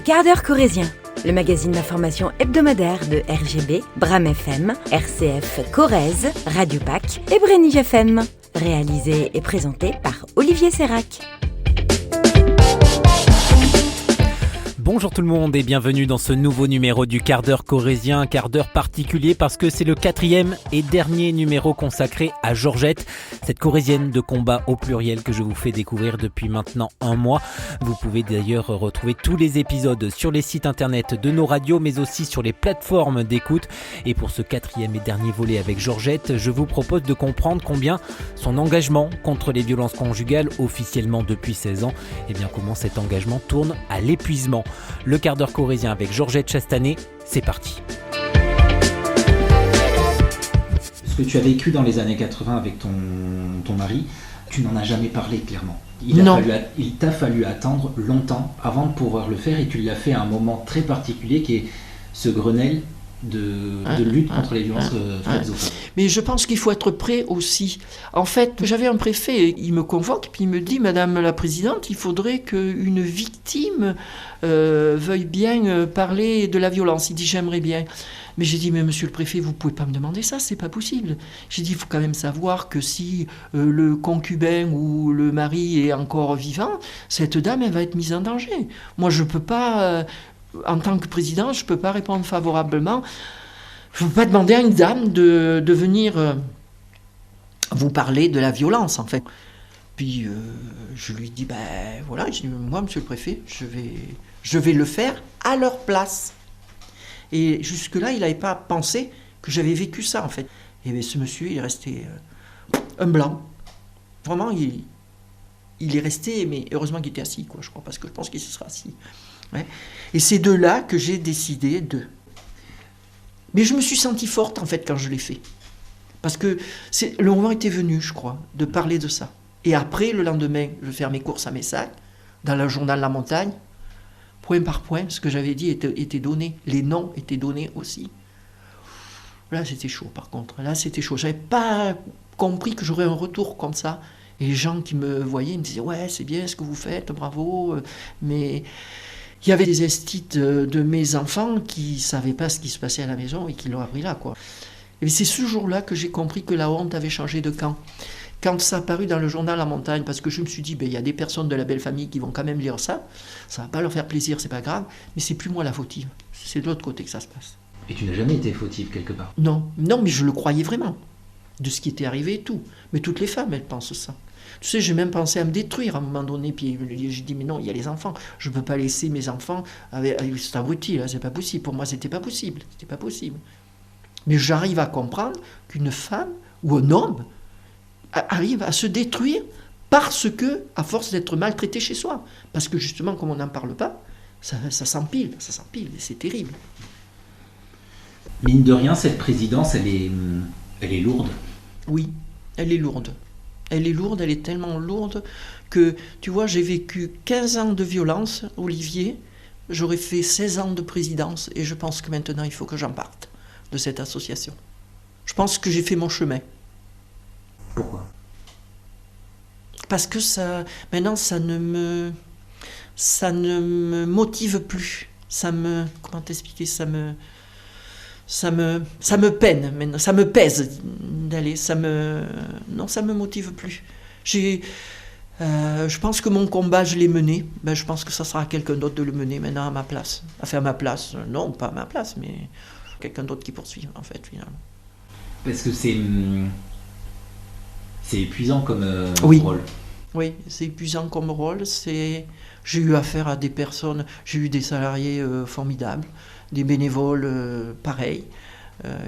Quart d'heure corrézien, le magazine d'information hebdomadaire de RGB, Bram FM, RCF Corrèze, Radio Pac et Brenige FM. Réalisé et présenté par Olivier Sérac. Bonjour tout le monde et bienvenue dans ce nouveau numéro du quart d'heure corrézien, un quart d'heure particulier parce que c'est le 4e et dernier numéro consacré à Georgette, cette corrézienne de combat au pluriel que je vous fais découvrir depuis maintenant un mois. Vous pouvez d'ailleurs retrouver tous les épisodes sur les sites internet de nos radios mais aussi sur les plateformes d'écoute. Et pour ce 4e et dernier volet avec Georgette, je vous propose de comprendre combien son engagement contre les violences conjugales, officiellement depuis 16 ans, et bien comment cet engagement tourne à l'épuisement. Le quart d'heure corrézien avec Georgette Chastanet, c'est parti. Ce que tu as vécu dans les années 80 avec ton mari, tu n'en as jamais parlé clairement. Il t'a fallu attendre longtemps avant de pouvoir le faire et tu l'as fait à un moment très particulier qui est ce Grenelle de lutte contre les violences faites aux femmes. Mais je pense qu'il faut être prêt aussi. En fait, j'avais un préfet, il me convoque, puis il me dit, Madame la Présidente, il faudrait qu'une victime veuille bien parler de la violence. Il dit, j'aimerais bien. Mais j'ai dit, mais monsieur le préfet, vous ne pouvez pas me demander ça, c'est pas possible. J'ai dit, il faut quand même savoir que si le concubin ou le mari est encore vivant, cette dame, elle va être mise en danger. Moi, je ne peux pas... En tant que président, je ne peux pas répondre favorablement. Je ne peux pas demander à une dame de venir vous parler de la violence, en fait. Puis je lui dis, voilà, je dis, moi, monsieur le préfet, je vais le faire à leur place. Et jusque-là, il n'avait pas pensé que j'avais vécu ça, en fait. Et bien, ce monsieur, il est resté un blanc. Vraiment, il est resté, mais heureusement qu'il était assis, quoi, je crois, parce que je pense qu'il se sera assis. Ouais. Et c'est de là que j'ai décidé de... Mais je me suis sentie forte, en fait, quand je l'ai fait. Parce que le moment était venu, je crois, de parler de ça. Et après, le lendemain, je vais faire mes courses à Messac, dans le journal La Montagne. Point par point, ce que j'avais dit était donné. Les noms étaient donnés aussi. Là, c'était chaud, par contre. Là, c'était chaud. Je n'avais pas compris que j'aurais un retour comme ça. Et les gens qui me voyaient, ils me disaient « Ouais, c'est bien ce que vous faites, bravo. » Mais... il y avait des instits de mes enfants qui ne savaient pas ce qui se passait à la maison et qui l'ont appris là, quoi. Et c'est ce jour-là que j'ai compris que la honte avait changé de camp. Quand ça a apparu dans le journal La Montagne, parce que je me suis dit, il y a des personnes de la belle famille qui vont quand même lire ça, ça ne va pas leur faire plaisir, c'est pas grave, mais c'est plus moi la fautive. C'est de l'autre côté que ça se passe. Et tu n'as jamais été fautive quelque part? Non, mais je le croyais vraiment, de ce qui était arrivé et tout. Mais toutes les femmes, elles pensent ça. Tu sais, j'ai même pensé à me détruire à un moment donné, puis j'ai dit, mais non, il y a les enfants, je ne peux pas laisser mes enfants avec cet abruti, là, c'est pas possible. Pour moi, c'était pas possible. Mais j'arrive à comprendre qu'une femme ou un homme arrive à se détruire parce que, à force d'être maltraité chez soi. Parce que justement, comme on n'en parle pas, ça s'empile, et c'est terrible. Mine de rien, cette présidence, elle est lourde. Oui, elle est lourde. Elle est lourde, elle est tellement lourde que, tu vois, j'ai vécu 15 ans de violence, Olivier, j'aurais fait 16 ans de présidence et je pense que maintenant il faut que j'en parte de cette association. Je pense que j'ai fait mon chemin. Pourquoi? Parce que maintenant ça ne me motive plus. Comment t'expliquer, ça me peine maintenant, ça me pèse d'aller, ça me motive plus. Je pense que mon combat, je l'ai mené. Je pense que ça sera à quelqu'un d'autre de le mener maintenant à ma place. Enfin, à ma place, non, pas à ma place, mais quelqu'un d'autre qui poursuit, en fait, finalement. Parce que c'est épuisant comme rôle. Oui, c'est épuisant comme rôle. J'ai eu affaire à des personnes, j'ai eu des salariés formidables, des bénévoles pareils.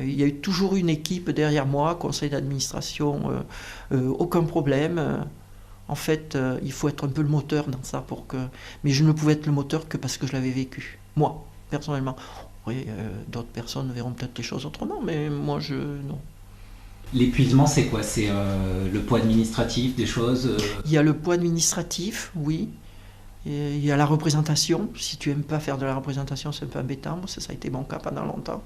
Il y a eu toujours une équipe derrière moi, conseil d'administration, aucun problème. En fait, il faut être un peu le moteur dans ça mais je ne pouvais être le moteur que parce que je l'avais vécu, moi, personnellement. Oui, d'autres personnes verront peut-être les choses autrement, mais moi, non. L'épuisement, c'est quoi? C'est le poids administratif des choses Il y a le poids administratif, oui. Et il y a la représentation. Si tu n'aimes pas faire de la représentation, c'est un peu embêtant. Moi, ça a été mon cas pendant longtemps.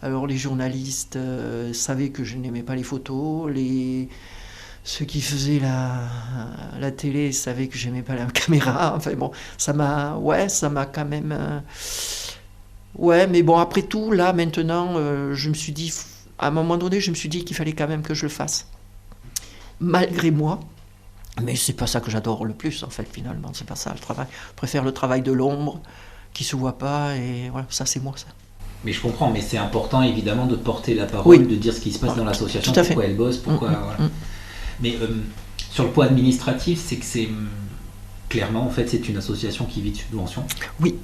Alors les journalistes savaient que je n'aimais pas les photos. ceux qui faisaient la télé savaient que j'aimais pas la caméra. Enfin bon, ça m'a quand même... Ouais, mais bon, après tout, là, maintenant, je me suis dit... À un moment donné, je me suis dit qu'il fallait quand même que je le fasse. Malgré moi. Mais c'est pas ça que j'adore le plus, en fait, finalement. C'est pas ça, le travail. Je préfère le travail de l'ombre, qui se voit pas, et voilà, ça, c'est moi, ça. Mais je comprends, mais c'est important, évidemment, de porter la parole, Oui. de dire ce qui se passe dans l'association, Tout à fait. pourquoi elle bosse, pourquoi... Voilà. Mais sur le point administratif, c'est que c'est... Clairement, en fait, c'est une association qui vit de subventions. Oui.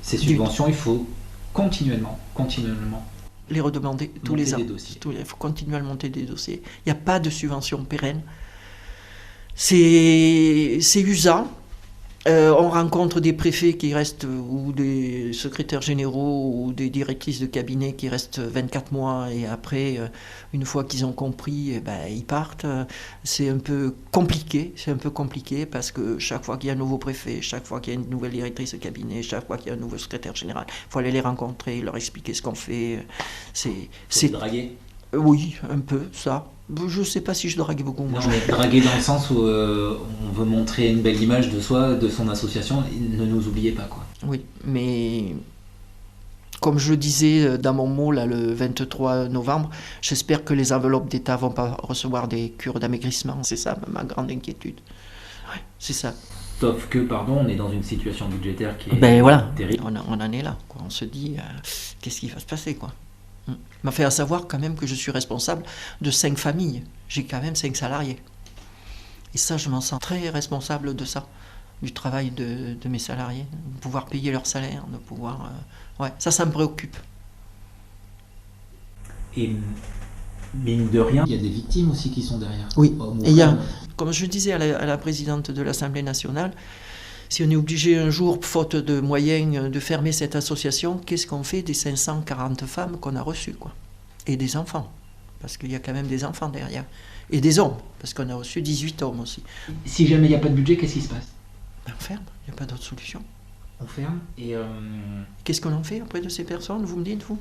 Ces subventions, il faut continuellement les redemander tous les ans. Il faut continuellement monter des dossiers. Il n'y a pas de subvention pérenne. C'est usant. On rencontre des préfets qui restent, ou des secrétaires généraux, ou des directrices de cabinet qui restent 24 mois, et après, une fois qu'ils ont compris, ils partent. C'est un peu compliqué, parce que chaque fois qu'il y a un nouveau préfet, chaque fois qu'il y a une nouvelle directrice de cabinet, chaque fois qu'il y a un nouveau secrétaire général, il faut aller les rencontrer, leur expliquer ce qu'on fait. C'est draguer. Oui, un peu, ça. Je ne sais pas si je drague beaucoup. Non, mais draguer dans le sens où on veut montrer une belle image de soi, de son association, ne nous oubliez pas, quoi. Oui, mais comme je le disais dans mon mot là, le 23 novembre, j'espère que les enveloppes d'État ne vont pas recevoir des cures d'amaigrissement. C'est ça ma grande inquiétude. Ouais, c'est ça. Sauf que, on est dans une situation budgétaire qui est voilà. terrible. On en est là, quoi. On se dit, qu'est-ce qui va se passer, quoi. M'a fait à savoir quand même que je suis responsable de 5 familles. J'ai quand même 5 salariés. Et ça, je m'en sens très responsable de ça, du travail de mes salariés, de pouvoir payer leur salaire, de pouvoir... ça me préoccupe. Et mine de rien, il y a des victimes aussi qui sont derrière. Oui, et il y a, comme je disais à la présidente de l'Assemblée nationale, si on est obligé un jour, faute de moyens, de fermer cette association, qu'est-ce qu'on fait des 540 femmes qu'on a reçues, quoi ? Et des enfants, parce qu'il y a quand même des enfants derrière. Et des hommes, parce qu'on a reçu 18 hommes aussi. Si jamais il n'y a pas de budget, qu'est-ce qui se passe ? On ferme, il n'y a pas d'autre solution. On ferme et... Qu'est-ce qu'on en fait auprès de ces personnes, vous me dites, vous ?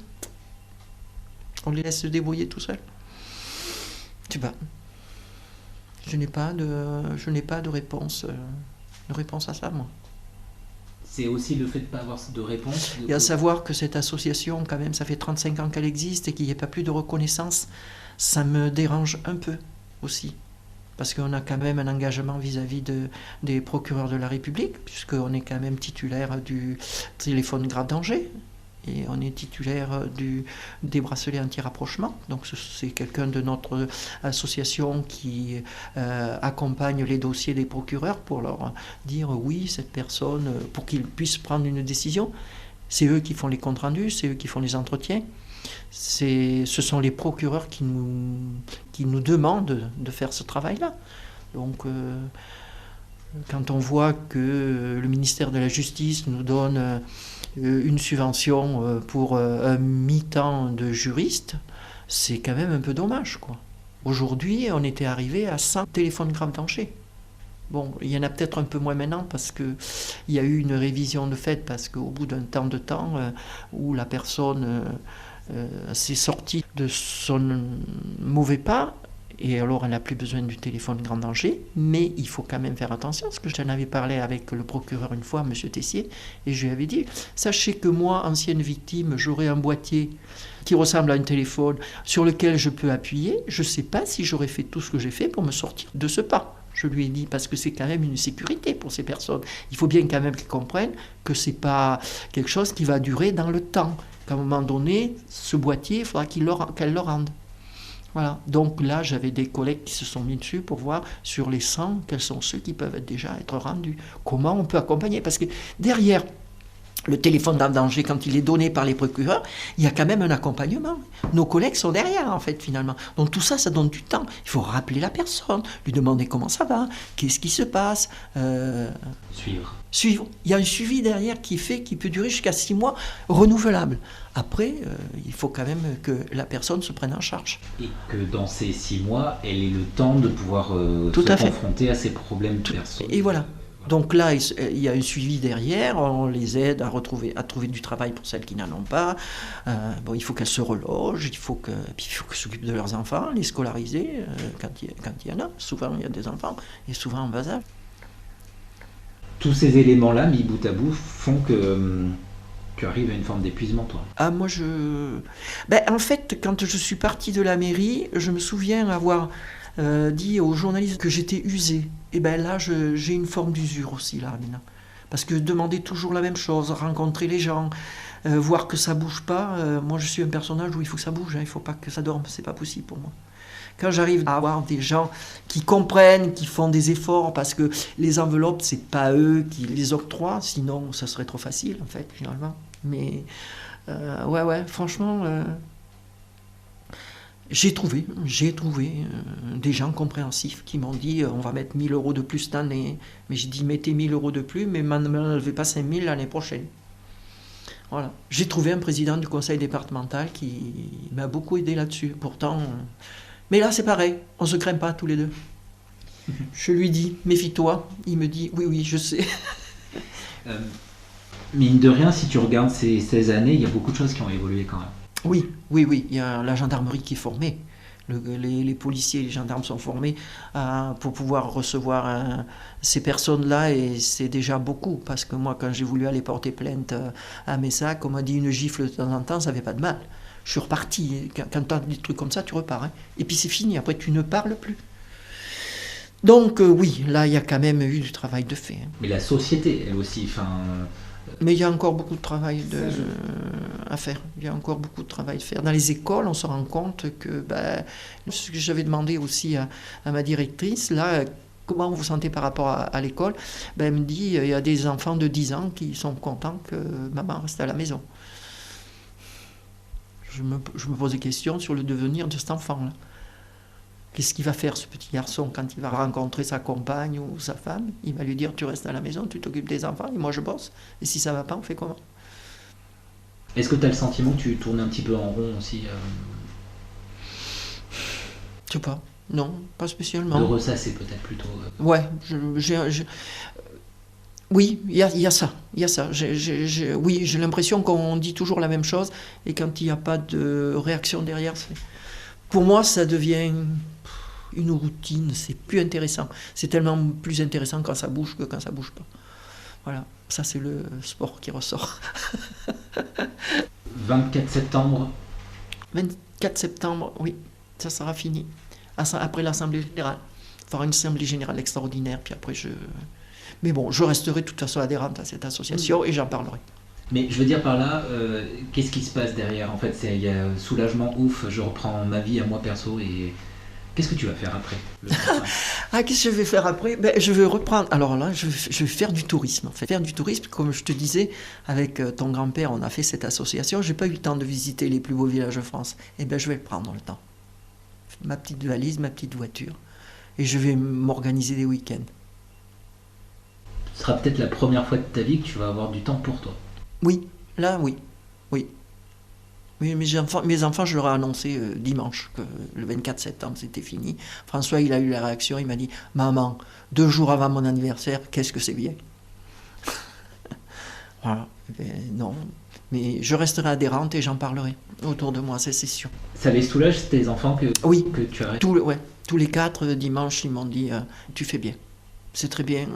On les laisse se débrouiller tout seuls ? Je sais pas. Je n'ai pas de réponse... de réponse à ça, moi. C'est aussi le fait de ne pas avoir de réponse. Et à savoir que cette association, quand même, ça fait 35 ans qu'elle existe et qu'il n'y ait pas plus de reconnaissance, ça me dérange un peu aussi. Parce qu'on a quand même un engagement vis-à-vis des procureurs de la République, puisqu'on est quand même titulaire du téléphone grave danger. Et on est titulaire des bracelets anti-rapprochement. Donc c'est quelqu'un de notre association qui accompagne les dossiers des procureurs pour leur dire oui, cette personne, pour qu'ils puissent prendre une décision. C'est eux qui font les comptes rendus, c'est eux qui font les entretiens. Ce sont les procureurs qui nous demandent de faire ce travail-là. Donc quand on voit que le ministère de la Justice nous donne... une subvention pour un mi-temps de juriste, c'est quand même un peu dommage, quoi. Aujourd'hui, on était arrivé à 100 téléphones grave danger. Bon, il y en a peut-être un peu moins maintenant parce qu'il y a eu une révision de fait, parce qu'au bout d'un temps où la personne s'est sortie de son mauvais pas, et alors elle n'a plus besoin du téléphone grand danger, mais il faut quand même faire attention, parce que j'en avais parlé avec le procureur une fois, M. Tessier, et je lui avais dit, sachez que moi, ancienne victime, j'aurai un boîtier qui ressemble à un téléphone sur lequel je peux appuyer, je ne sais pas si j'aurais fait tout ce que j'ai fait pour me sortir de ce pas. Je lui ai dit, parce que c'est quand même une sécurité pour ces personnes. Il faut bien quand même qu'ils comprennent que ce n'est pas quelque chose qui va durer dans le temps. Qu'à un moment donné, ce boîtier, il faudra qu'elle le rende. Voilà. Donc là, j'avais des collègues qui se sont mis dessus pour voir sur les 100, quels sont ceux qui peuvent déjà être rendus. Comment on peut accompagner ? Parce que derrière le téléphone en danger, quand il est donné par les procureurs, il y a quand même un accompagnement. Nos collègues sont derrière, en fait, finalement. Donc tout ça, ça donne du temps. Il faut rappeler la personne, lui demander comment ça va, qu'est-ce qui se passe. Suivre. Il y a un suivi derrière qui peut durer jusqu'à 6 mois, renouvelable. Après, il faut quand même que la personne se prenne en charge. Et que dans ces 6 mois, elle ait le temps de pouvoir se confronter à ses problèmes personnels. Et voilà. Donc là, il y a un suivi derrière, on les aide à trouver du travail pour celles qui n'en ont pas. Il faut qu'elles se relogent, il faut qu'elles s'occupent de leurs enfants, les scolariser quand il y en a. Souvent, il y a des enfants, et souvent en bas âge. Tous ces éléments-là, mis bout à bout, font que tu arrives à une forme d'épuisement, toi. Moi, en fait, quand je suis partie de la mairie, je me souviens avoir dit aux journalistes que j'étais usée. Et là, j'ai une forme d'usure aussi, là, maintenant. Parce que demander toujours la même chose, rencontrer les gens, voir que ça bouge pas, moi je suis un personnage où il faut que ça bouge, il ne faut pas que ça dorme, c'est pas possible pour moi. Quand j'arrive à avoir des gens qui comprennent, qui font des efforts, parce que les enveloppes, c'est pas eux qui les octroient, sinon ça serait trop facile, en fait, finalement. Mais, franchement... J'ai trouvé des gens compréhensifs qui m'ont dit on va mettre 1 000 € de plus cette année. Mais j'ai dit mettez 1 000 € de plus, mais n'enlevez pas 5 000 l'année prochaine. Voilà. J'ai trouvé un président du conseil départemental qui m'a beaucoup aidé là-dessus. Pourtant, mais là c'est pareil, on se craint pas tous les deux. Je lui dis méfie-toi, il me dit oui je sais. Mine de rien, si tu regardes ces 16 années, il y a beaucoup de choses qui ont évolué quand même. Oui, il y a la gendarmerie qui est formée. Les policiers et les gendarmes sont formés pour pouvoir recevoir ces personnes-là, et c'est déjà beaucoup. Parce que moi, quand j'ai voulu aller porter plainte à Messac, on m'a dit une gifle de temps en temps, ça n'avait pas de mal. Je suis reparti. Quand tu as des trucs comme ça, tu repars. Et puis c'est fini, après tu ne parles plus. Donc oui, là, il y a quand même eu du travail de fait. Mais la société, elle aussi, Mais il y a encore beaucoup de travail à faire. Il y a encore beaucoup de travail à faire. Dans les écoles, on se rend compte que ce que j'avais demandé aussi à ma directrice, là, comment vous vous sentez par rapport à l'école, elle me dit il y a des enfants de 10 ans qui sont contents que maman reste à la maison. Je me pose des questions sur le devenir de cet enfant-là. Qu'est-ce qu'il va faire, ce petit garçon, quand il va rencontrer sa compagne ou sa femme? Il va lui dire, tu restes à la maison, tu t'occupes des enfants, et moi je bosse. Et si ça ne va pas, on fait comment? Est-ce que tu as le sentiment que tu tournes un petit peu en rond aussi Je sais pas. Non, pas spécialement. De ressasser peut-être plutôt. Ouais, oui, il y a ça. Oui, j'ai l'impression qu'on dit toujours la même chose, et quand il n'y a pas de réaction derrière, pour moi, ça devient une routine, c'est plus intéressant. C'est tellement plus intéressant quand ça bouge que quand ça bouge pas. Voilà, ça c'est le sport qui ressort. 24 septembre. 24 septembre, oui, ça sera fini. Après l'Assemblée Générale. Il faudra une Assemblée Générale extraordinaire, puis après Mais bon, je resterai de toute façon adhérente à cette association et j'en parlerai. Mais je veux dire par là, qu'est-ce qui se passe derrière? En fait, il y a soulagement, ouf, je reprends ma vie à moi perso, et qu'est-ce que tu vas faire après? Qu'est-ce que je vais faire après? Je vais reprendre. Alors là, je vais faire du tourisme. En fait. Faire du tourisme, comme je te disais, avec ton grand-père, on a fait cette association. Je n'ai pas eu le temps de visiter les plus beaux villages de France. Je vais prendre le temps. Ma petite valise, ma petite voiture. Et je vais m'organiser des week-ends. Ce sera peut-être la première fois de ta vie que tu vas avoir du temps pour toi. Oui, là, oui. Mes enfants, je leur ai annoncé dimanche que le 24 septembre, c'était fini. François, il a eu la réaction, il m'a dit « Maman, 2 jours avant mon anniversaire, qu'est-ce que c'est bien ?» Voilà, non. Mais je resterai adhérente et j'en parlerai autour de moi, c'est sûr. Ça les soulage, tes enfants, que tu arrêtes? Tous les 4 dimanches, ils m'ont dit « Tu fais bien, c'est très bien ».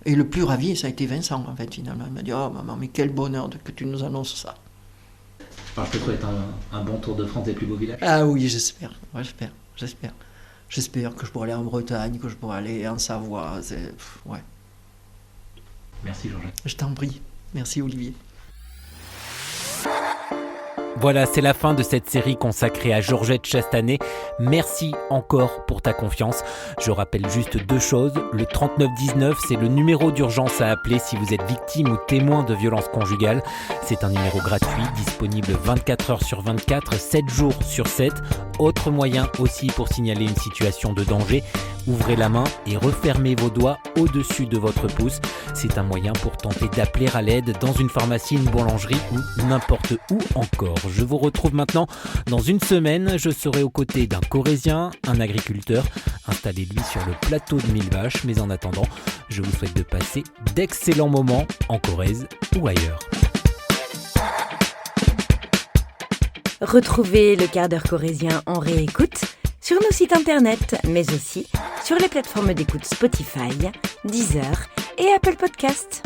Et le plus ravi, ça a été Vincent, en fait, finalement. Il m'a dit « Oh, maman, mais quel bonheur que tu nous annonces ça !» Alors, je te souhaite un bon tour de France des plus beaux villages. Ah oui, j'espère. Ouais, j'espère. J'espère que je pourrai aller en Bretagne, que je pourrai aller en Savoie. Ouais. Merci, Georges. Je t'en prie. Merci, Olivier. Voilà, c'est la fin de cette série consacrée à Georgette Chastanet. Merci encore pour ta confiance. Je rappelle juste 2 choses. Le 3919, c'est le numéro d'urgence à appeler si vous êtes victime ou témoin de violences conjugales. C'est un numéro gratuit, disponible 24 heures sur 24, 7 jours sur 7. Autre moyen aussi pour signaler une situation de danger. Ouvrez la main et refermez vos doigts au-dessus de votre pouce. C'est un moyen pour tenter d'appeler à l'aide dans une pharmacie, une boulangerie ou n'importe où encore. Je vous retrouve maintenant dans une semaine. Je serai aux côtés d'un Corrézien, un agriculteur, installé lui sur le plateau de Millevaches. Mais en attendant, je vous souhaite de passer d'excellents moments en Corrèze ou ailleurs. Retrouvez le quart d'heure corrézien en réécoute sur nos sites internet, mais aussi sur les plateformes d'écoute Spotify, Deezer et Apple Podcasts.